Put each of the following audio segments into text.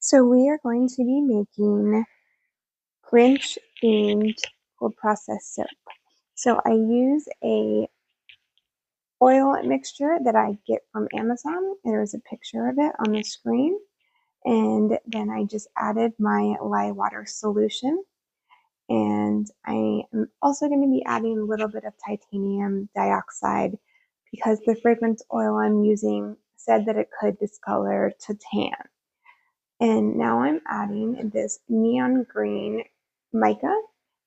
So we are going to be making Grinch themed cold processed soap. So I use a oil mixture that I get from Amazon. There's a picture of it on the screen. And then I just added my lye water solution. And I am also going to be adding a little bit of titanium dioxide because the fragrance oil I'm using said that it could discolor to tan. And now I'm adding this neon green mica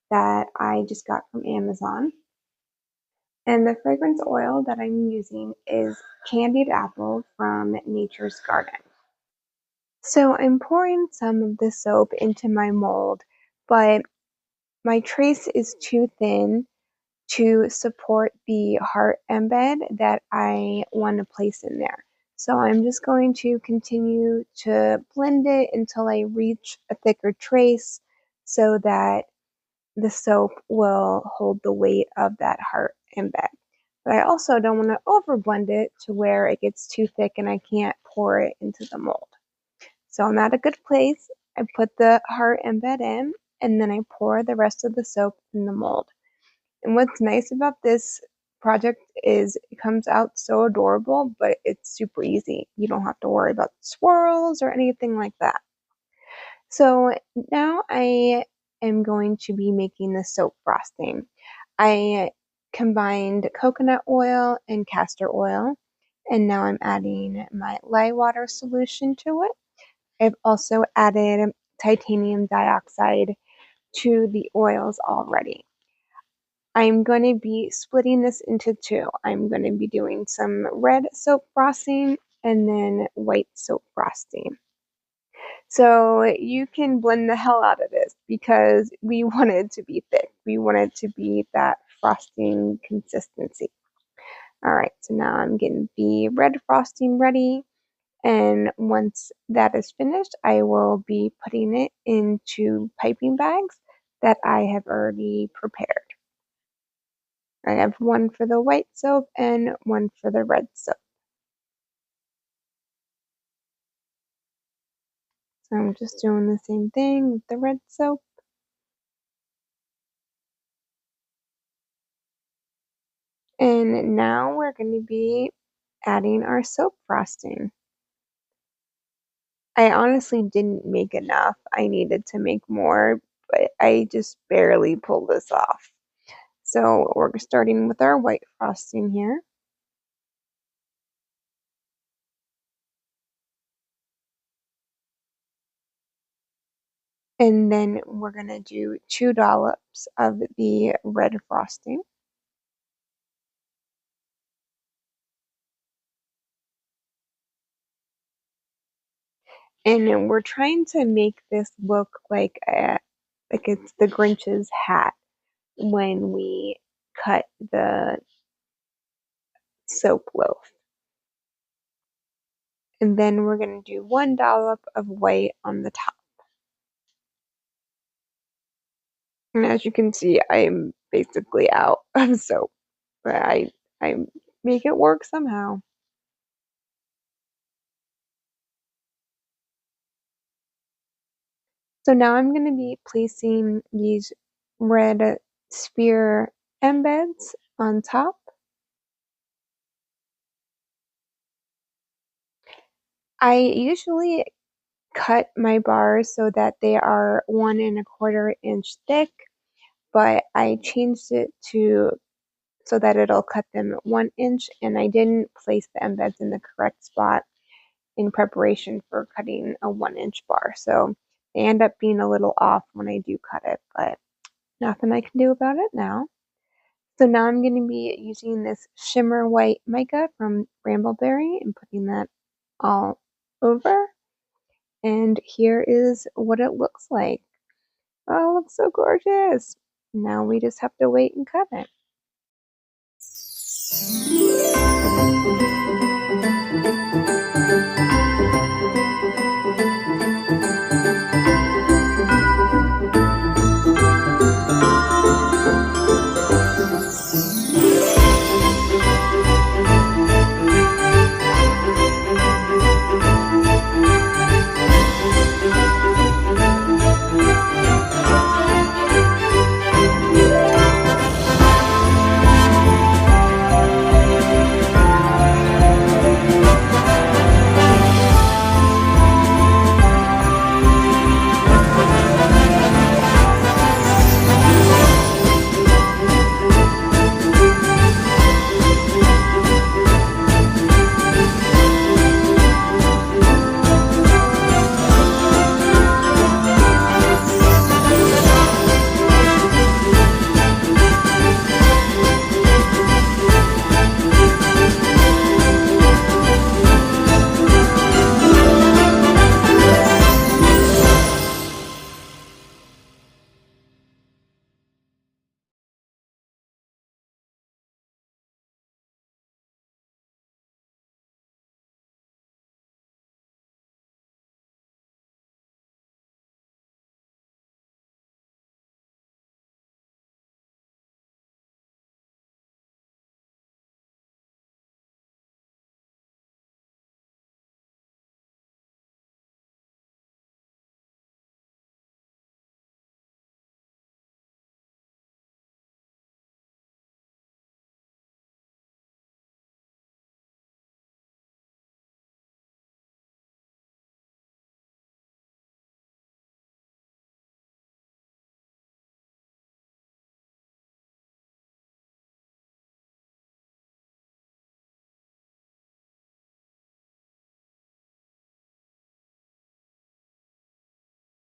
that I just got from Amazon. And the fragrance oil that I'm using is Candied Apple from Nature's Garden. So I'm pouring some of the soap into my mold, but my trace is too thin to support the heart embed that I want to place in there. So I'm just going to continue to blend it until I reach a thicker trace so that the soap will hold the weight of that heart embed. But I also don't want to over blend it to where it gets too thick and I can't pour it into the mold. So I'm at a good place. I put the heart embed in and then I pour the rest of the soap in the mold. And what's nice about this project is it comes out so adorable, but it's super easy. You don't have to worry about swirls or anything like that. So now I am going to be making the soap frosting. I combined coconut oil and castor oil, and now I'm adding my lye water solution to it. I've also added titanium dioxide to the oils already. I'm going to be splitting this into two. I'm going to be doing some red soap frosting and then white soap frosting. So you can blend the hell out of this because we want it to be thick. We want it to be that frosting consistency. All right, so now I'm getting the red frosting ready. And once that is finished, I will be putting it into piping bags that I have already prepared. I have one for the white soap and one for the red soap. So I'm just doing the same thing with the red soap. And now we're going to be adding our soap frosting. I honestly didn't make enough. I needed to make more, but I just barely pulled this off. So we're starting with our white frosting here. And then we're going to do 2 dollops of the red frosting. And then we're trying to make this look like it's the Grinch's hat when we cut the soap loaf. And then we're going to do 1 dollop of white on the top. And as you can see, I'm basically out of soap, but I make it work somehow. So now I'm going to be placing these red sphere embeds on top. I usually cut my bars so that they are 1 1/4 inch thick, but I changed it to so that it'll cut them 1 inch, and I didn't place the embeds in the correct spot in preparation for cutting a 1 inch bar. So they end up being a little off when I do cut it, but nothing I can do about it now. So now I'm going to be using this shimmer white mica from Brambleberry and putting that all over. And here is what it looks like. Oh, it looks so gorgeous. Now we just have to wait and cut it.